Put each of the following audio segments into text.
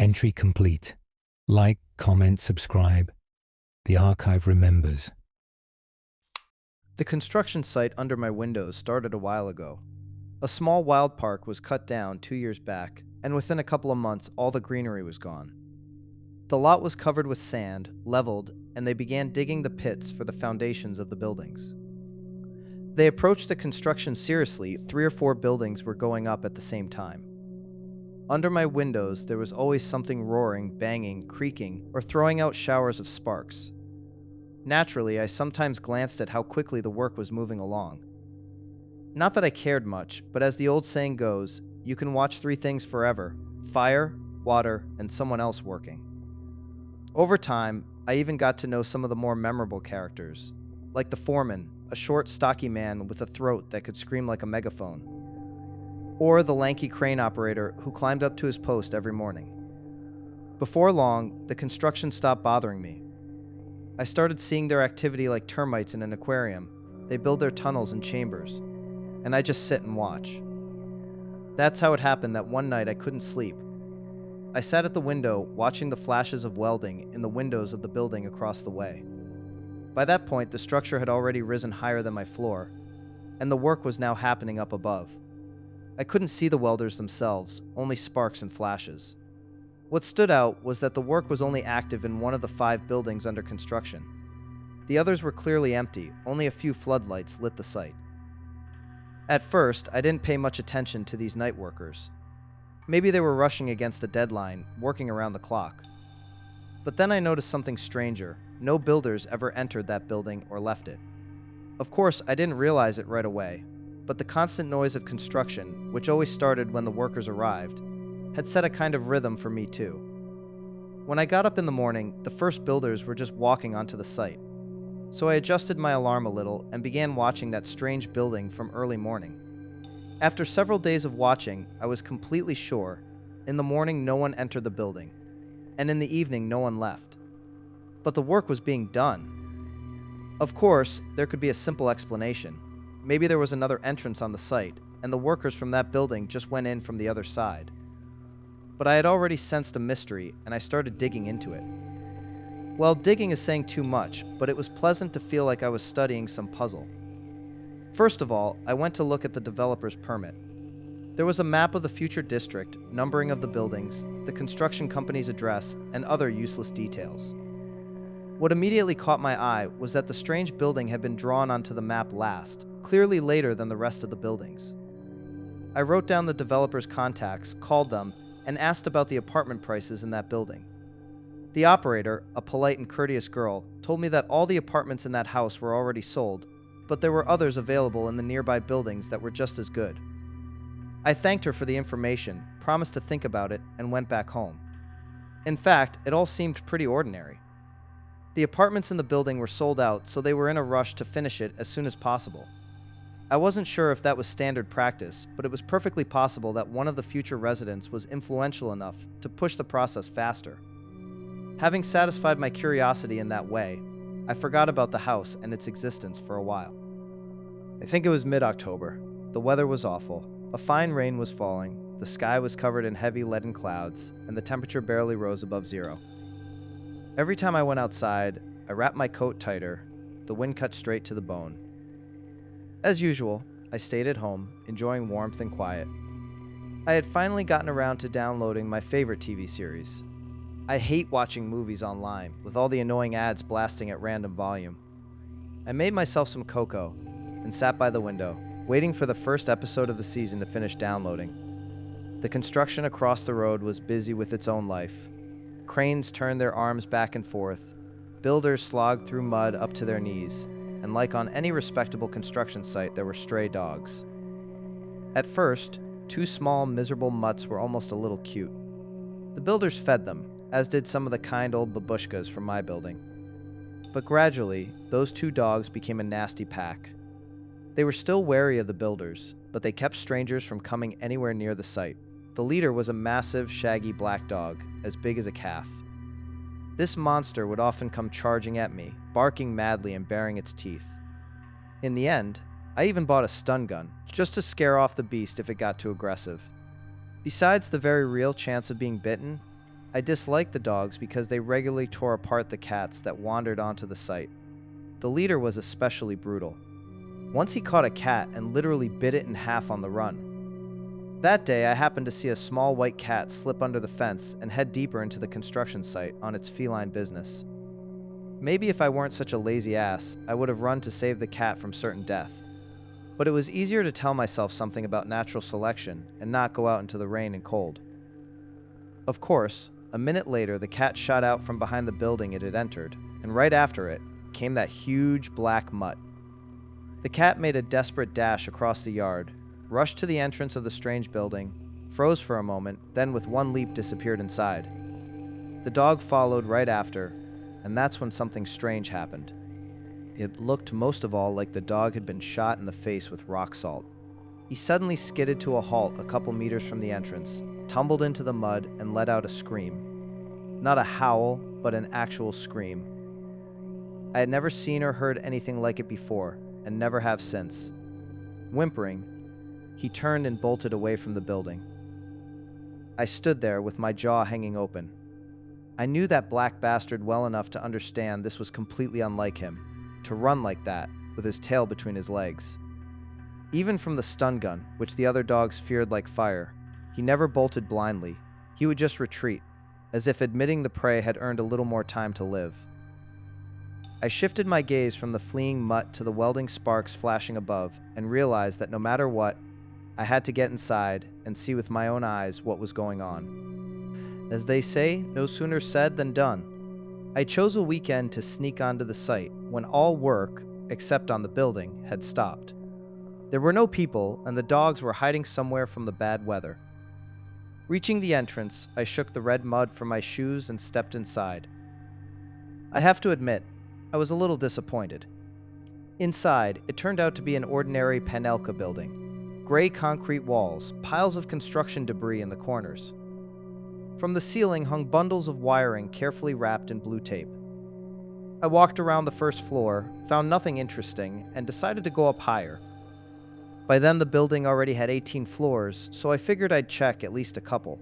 Entry complete. Like, comment, subscribe. The archive remembers. The construction site under my windows started a while ago. A small wild park was cut down 2 years back, and within a couple of months all the greenery was gone. The lot was covered with sand, leveled, and they began digging the pits for the foundations of the buildings. They approached the construction seriously. 3 or 4 buildings were going up at the same time. Under my windows there was always something roaring, banging, creaking, or throwing out showers of sparks. Naturally, I sometimes glanced at how quickly the work was moving along. Not that I cared much, but as the old saying goes, you can watch 3 things forever: fire, water, and someone else working. Over time, I even got to know some of the more memorable characters, like the foreman, a short, stocky man with a throat that could scream like a megaphone, or the lanky crane operator who climbed up to his post every morning. Before long, the construction stopped bothering me. I started seeing their activity like termites in an aquarium. They build their tunnels and chambers, and I just sit and watch. That's how it happened that one night I couldn't sleep. I sat at the window watching the flashes of welding in the windows of the building across the way. By that point, the structure had already risen higher than my floor, and the work was now happening up above. I couldn't see the welders themselves, only sparks and flashes. What stood out was that the work was only active in one of the 5 buildings under construction. The others were clearly empty, only a few floodlights lit the site. At first, I didn't pay much attention to these night workers. Maybe they were rushing against the deadline, working around the clock. But then I noticed something stranger. No builders ever entered that building or left it. Of course, I didn't realize it right away, but the constant noise of construction, which always started when the workers arrived, had set a kind of rhythm for me too. When I got up in the morning, the first builders were just walking onto the site. So I adjusted my alarm a little and began watching that strange building from early morning. After several days of watching, I was completely sure. In the morning no one entered the building, and in the evening no one left. But the work was being done. Of course, there could be a simple explanation. Maybe there was another entrance on the site, and the workers from that building just went in from the other side. But I had already sensed a mystery, and I started digging into it. Well, digging is saying too much, but it was pleasant to feel like I was studying some puzzle. First of all, I went to look at the developer's permit. There was a map of the future district, numbering of the buildings, the construction company's address, and other useless details. What immediately caught my eye was that the strange building had been drawn onto the map last, clearly later than the rest of the buildings. I wrote down the developer's contacts, called them, and asked about the apartment prices in that building. The operator, a polite and courteous girl, told me that all the apartments in that house were already sold, but there were others available in the nearby buildings that were just as good. I thanked her for the information, promised to think about it, and went back home. In fact, it all seemed pretty ordinary. The apartments in the building were sold out, so they were in a rush to finish it as soon as possible. I wasn't sure if that was standard practice, but it was perfectly possible that one of the future residents was influential enough to push the process faster. Having satisfied my curiosity in that way, I forgot about the house and its existence for a while. I think it was mid-October. The weather was awful. A fine rain was falling, the sky was covered in heavy leaden clouds, and the temperature barely rose above 0. Every time I went outside, I wrapped my coat tighter. The wind cut straight to the bone. As usual, I stayed at home, enjoying warmth and quiet. I had finally gotten around to downloading my favorite TV series. I hate watching movies online, with all the annoying ads blasting at random volume. I made myself some cocoa, and sat by the window, waiting for the first episode of the season to finish downloading. The construction across the road was busy with its own life. Cranes turned their arms back and forth, builders slogged through mud up to their knees, and like on any respectable construction site, there were stray dogs. At first, 2 small, miserable mutts were almost a little cute. The builders fed them, as did some of the kind old babushkas from my building. But gradually, those 2 dogs became a nasty pack. They were still wary of the builders, but they kept strangers from coming anywhere near the site. The leader was a massive, shaggy black dog, as big as a calf. This monster would often come charging at me, barking madly and baring its teeth. In the end, I even bought a stun gun, just to scare off the beast if it got too aggressive. Besides the very real chance of being bitten, I disliked the dogs because they regularly tore apart the cats that wandered onto the site. The leader was especially brutal. Once he caught a cat and literally bit it in half on the run. That day, I happened to see a small white cat slip under the fence and head deeper into the construction site on its feline business. Maybe if I weren't such a lazy ass, I would have run to save the cat from certain death. But it was easier to tell myself something about natural selection and not go out into the rain and cold. Of course, a minute later the cat shot out from behind the building it had entered, and right after it came that huge black mutt. The cat made a desperate dash across the yard, rushed to the entrance of the strange building, froze for a moment, then with one leap disappeared inside. The dog followed right after, and that's when something strange happened. It looked most of all like the dog had been shot in the face with rock salt. He suddenly skidded to a halt a couple meters from the entrance, tumbled into the mud, and let out a scream. Not a howl, but an actual scream. I had never seen or heard anything like it before, and never have since. Whimpering, he turned and bolted away from the building. I stood there with my jaw hanging open. I knew that black bastard well enough to understand this was completely unlike him, to run like that, with his tail between his legs. Even from the stun gun, which the other dogs feared like fire, he never bolted blindly. He would just retreat, as if admitting the prey had earned a little more time to live. I shifted my gaze from the fleeing mutt to the welding sparks flashing above, and realized that no matter what, I had to get inside and see with my own eyes what was going on. As they say, no sooner said than done. I chose a weekend to sneak onto the site when all work, except on the building, had stopped. There were no people, and the dogs were hiding somewhere from the bad weather. Reaching the entrance, I shook the red mud from my shoes and stepped inside. I have to admit, I was a little disappointed. Inside, it turned out to be an ordinary Panelka building. Gray concrete walls, piles of construction debris in the corners. From the ceiling hung bundles of wiring carefully wrapped in blue tape. I walked around the first floor, found nothing interesting, and decided to go up higher. By then the building already had 18 floors, so I figured I'd check at least a couple.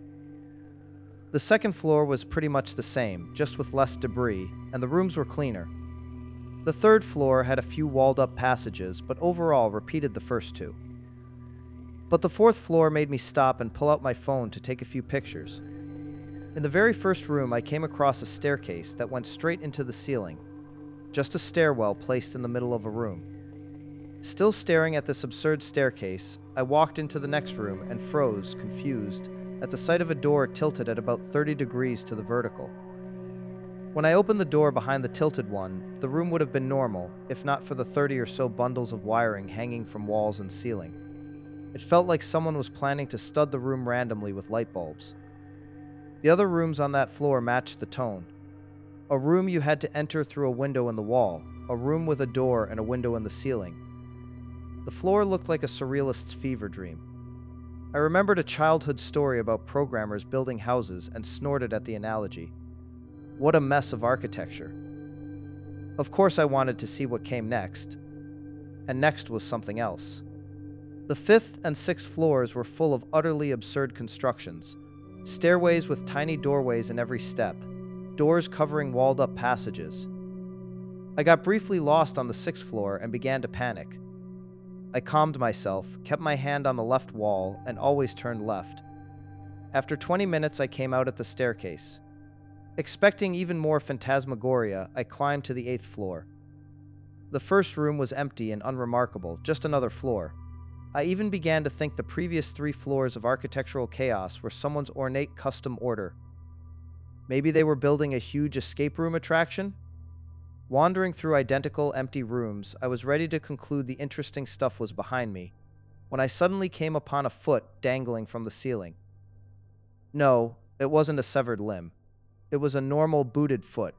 The second floor was pretty much the same, just with less debris, and the rooms were cleaner. The third floor had a few walled-up passages, but overall repeated the first two. But the fourth floor made me stop and pull out my phone to take a few pictures. In the very first room, I came across a staircase that went straight into the ceiling, just a stairwell placed in the middle of a room. Still staring at this absurd staircase, I walked into the next room and froze, confused, at the sight of a door tilted at about 30 degrees to the vertical. When I opened the door behind the tilted one, the room would have been normal, if not for the 30 or so bundles of wiring hanging from walls and ceiling. It felt like someone was planning to stud the room randomly with light bulbs. The other rooms on that floor matched the tone. A room you had to enter through a window in the wall, a room with a door and a window in the ceiling. The floor looked like a surrealist's fever dream. I remembered a childhood story about programmers building houses and snorted at the analogy. What a mess of architecture. Of course I wanted to see what came next. And next was something else. The fifth and sixth floors were full of utterly absurd constructions. Stairways with tiny doorways in every step, doors covering walled-up passages. I got briefly lost on the sixth floor and began to panic. I calmed myself, kept my hand on the left wall, and always turned left. After 20 minutes, I came out at the staircase. Expecting even more phantasmagoria, I climbed to the 8th floor. The first room was empty and unremarkable, just another floor. I even began to think the previous 3 floors of architectural chaos were someone's ornate custom order. Maybe they were building a huge escape room attraction? Wandering through identical empty rooms, I was ready to conclude the interesting stuff was behind me, when I suddenly came upon a foot dangling from the ceiling. No, it wasn't a severed limb. It was a normal booted foot,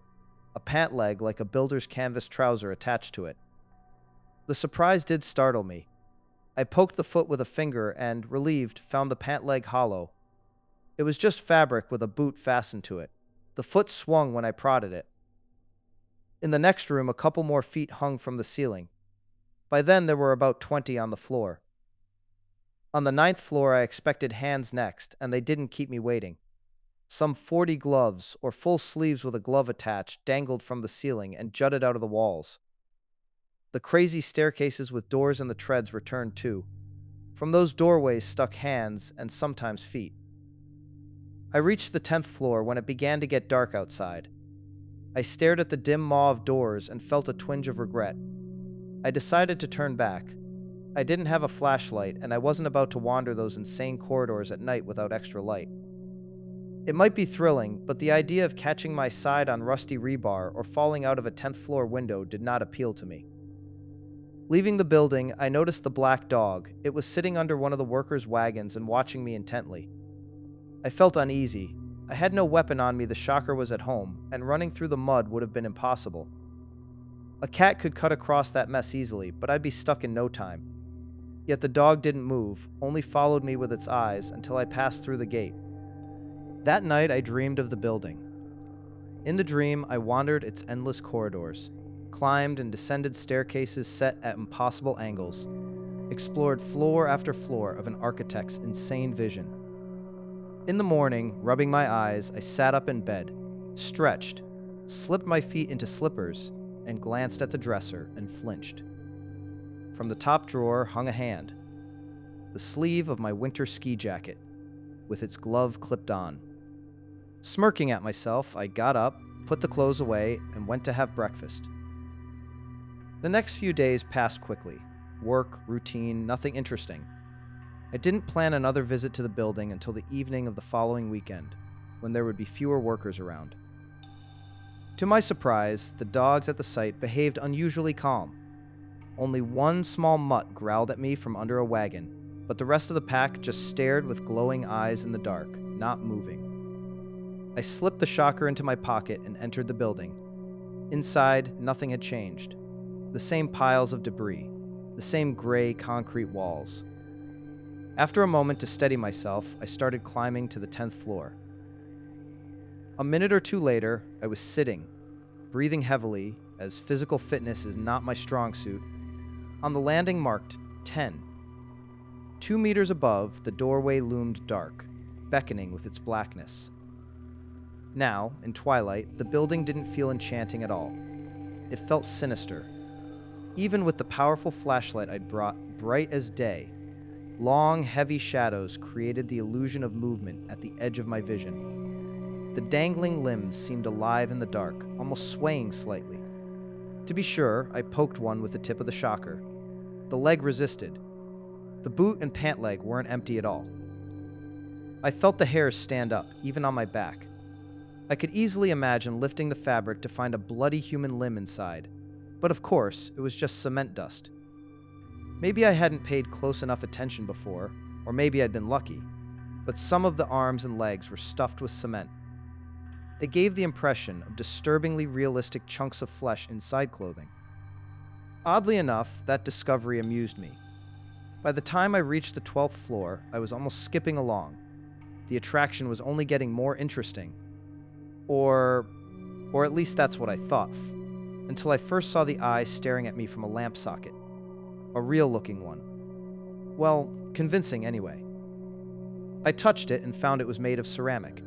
a pant leg like a builder's canvas trouser attached to it. The surprise did startle me. I poked the foot with a finger and, relieved, found the pant leg hollow. It was just fabric with a boot fastened to it. The foot swung when I prodded it. In the next room, a couple more feet hung from the ceiling. By then, there were about 20 on the floor. On the 9th floor, I expected hands next, and they didn't keep me waiting. Some 40 gloves, or full sleeves with a glove attached, dangled from the ceiling and jutted out of the walls. The crazy staircases with doors in the treads returned too. From those doorways stuck hands and sometimes feet. I reached the 10th floor when it began to get dark outside. I stared at the dim maw of doors and felt a twinge of regret. I decided to turn back. I didn't have a flashlight, and I wasn't about to wander those insane corridors at night without extra light. It might be thrilling, but the idea of catching my side on rusty rebar or falling out of a 10th floor window did not appeal to me. Leaving the building, I noticed the black dog. It was sitting under one of the workers' wagons and watching me intently. I felt uneasy. I had no weapon on me, the shocker was at home, and running through the mud would have been impossible. A cat could cut across that mess easily, but I'd be stuck in no time. Yet the dog didn't move, only followed me with its eyes until I passed through the gate. That night I dreamed of the building. In the dream, I wandered its endless corridors, climbed and descended staircases set at impossible angles, explored floor after floor of an architect's insane vision. In the morning, rubbing my eyes, I sat up in bed, stretched, slipped my feet into slippers, and glanced at the dresser and flinched. From the top drawer hung a hand, the sleeve of my winter ski jacket, with its glove clipped on. Smirking at myself, I got up, put the clothes away, and went to have breakfast. The next few days passed quickly. Work, routine, nothing interesting. I didn't plan another visit to the building until the evening of the following weekend, when there would be fewer workers around. To my surprise, the dogs at the site behaved unusually calm. Only one small mutt growled at me from under a wagon, but the rest of the pack just stared with glowing eyes in the dark, not moving. I slipped the shocker into my pocket and entered the building. Inside, nothing had changed. The same piles of debris, the same gray concrete walls. After a moment to steady myself, I started climbing to the 10th floor. A minute or two later, I was sitting, breathing heavily, as physical fitness is not my strong suit, on the landing marked 10. 2 meters above, the doorway loomed dark, beckoning with its blackness. Now, in twilight, the building didn't feel enchanting at all. It felt sinister. Even with the powerful flashlight I'd brought, bright as day, long, heavy shadows created the illusion of movement at the edge of my vision. The dangling limbs seemed alive in the dark, almost swaying slightly. To be sure, I poked one with the tip of the shocker. The leg resisted. The boot and pant leg weren't empty at all. I felt the hairs stand up, even on my back. I could easily imagine lifting the fabric to find a bloody human limb inside, but of course, it was just cement dust. Maybe I hadn't paid close enough attention before, or maybe I'd been lucky, but some of the arms and legs were stuffed with cement. They gave the impression of disturbingly realistic chunks of flesh inside clothing. Oddly enough, that discovery amused me. By the time I reached the 12th floor, I was almost skipping along. The attraction was only getting more interesting. Or at least that's what I thought, until I first saw the eye staring at me from a lamp socket. A real-looking one. Well, convincing anyway. I touched it and found it was made of ceramic.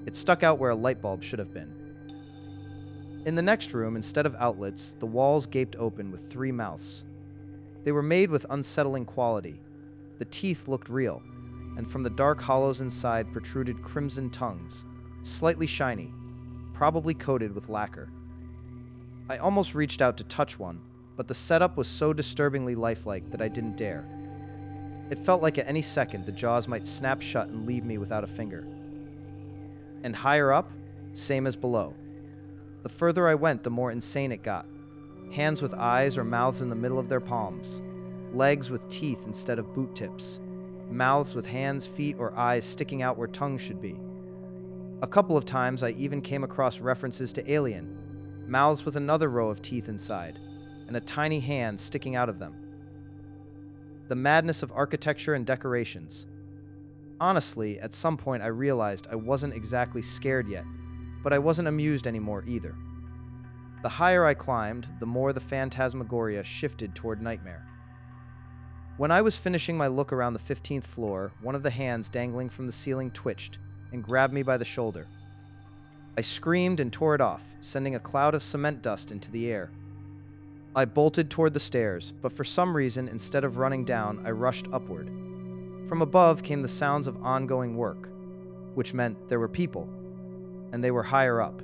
It stuck out where a light bulb should have been. In the next room, instead of outlets, the walls gaped open with 3 mouths. They were made with unsettling quality. The teeth looked real, and from the dark hollows inside protruded crimson tongues, slightly shiny, probably coated with lacquer. I almost reached out to touch one, but the setup was so disturbingly lifelike that I didn't dare. It felt like at any second the jaws might snap shut and leave me without a finger. And higher up, same as below. The further I went, the more insane it got. Hands with eyes or mouths in the middle of their palms. Legs with teeth instead of boot tips. Mouths with hands, feet, or eyes sticking out where tongues should be. A couple of times I even came across references to Alien. Mouths with another row of teeth inside, and a tiny hand sticking out of them. The madness of architecture and decorations. Honestly, at some point I realized I wasn't exactly scared yet, but I wasn't amused anymore either. The higher I climbed, the more the phantasmagoria shifted toward nightmare. When I was finishing my look around the 15th floor, one of the hands dangling from the ceiling twitched, and grabbed me by the shoulder. I screamed and tore it off, sending a cloud of cement dust into the air. I bolted toward the stairs, but for some reason, instead of running down, I rushed upward. From above came the sounds of ongoing work, which meant there were people, and they were higher up.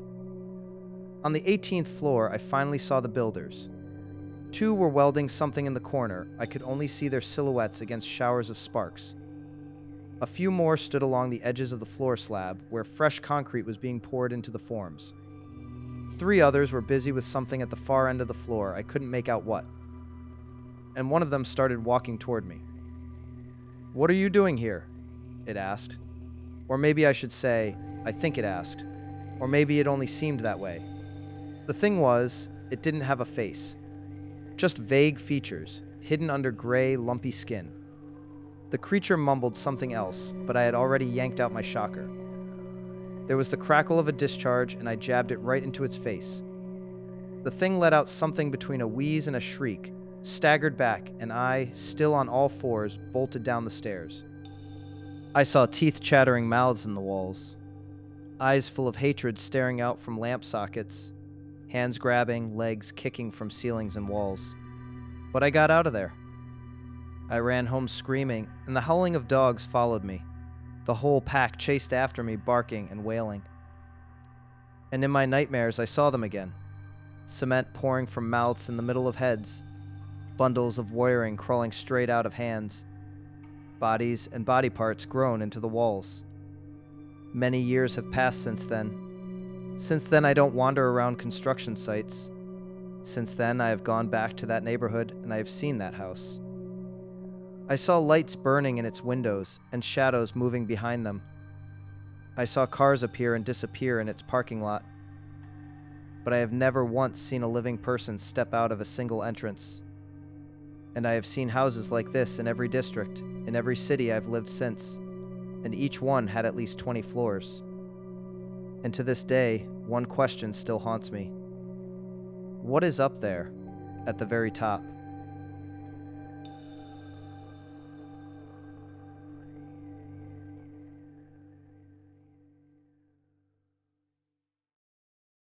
On the 18th floor, I finally saw the builders. Two were welding something in the corner. I could only see their silhouettes against showers of sparks. A few more stood along the edges of the floor slab, where fresh concrete was being poured into the forms. Three others were busy with something at the far end of the floor. I couldn't make out what. And one of them started walking toward me. "What are you doing here?" it asked. Or maybe I should say, I think it asked. Or maybe it only seemed that way. The thing was, it didn't have a face. Just vague features, hidden under gray, lumpy skin. The creature mumbled something else, but I had already yanked out my shocker. There was the crackle of a discharge, and I jabbed it right into its face. The thing let out something between a wheeze and a shriek, staggered back, and I, still on all fours, bolted down the stairs. I saw teeth-chattering mouths in the walls, eyes full of hatred staring out from lamp sockets, hands grabbing, legs kicking from ceilings and walls. But I got out of there. I ran home screaming, and the howling of dogs followed me. The whole pack chased after me, barking and wailing. And in my nightmares, I saw them again. Cement pouring from mouths in the middle of heads, bundles of wiring crawling straight out of hands, bodies and body parts grown into the walls. Many years have passed since then. Since then, I don't wander around construction sites. Since then, I have gone back to that neighborhood, and I have seen that house. I saw lights burning in its windows and shadows moving behind them. I saw cars appear and disappear in its parking lot. But I have never once seen a living person step out of a single entrance. And I have seen houses like this in every district, in every city I've lived since, and each one had at least 20 floors. And to this day, one question still haunts me. What is up there, at the very top?